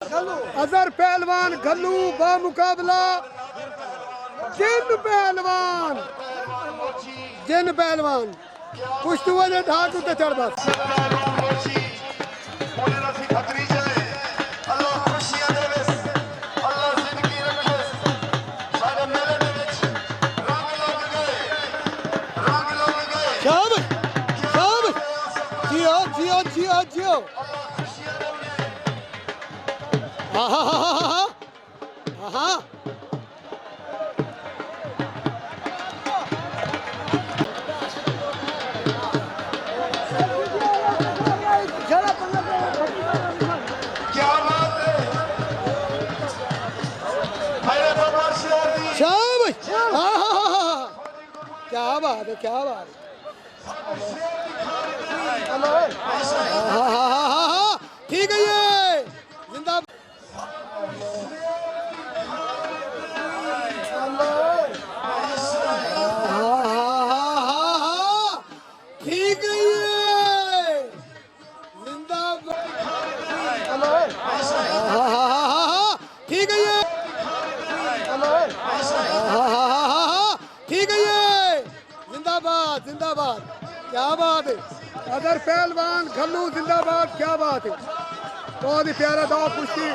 अजहर पहलवान घल्लू बा मुकाबला जिन पहलवान पुश्तू ने ढाक उत्ते चढ़ बस जियो जियो जियो जियो क्या बात है क्या बात है ठीक है ये जिंदा ठीक है ये जिंदाबाद ठीक है ये ठीक है ये जिंदाबाद जिंदाबाद क्या बात है अदर पहलवान घल्लू जिंदाबाद क्या बात है बहुत ही प्यारा दाव कुश्ती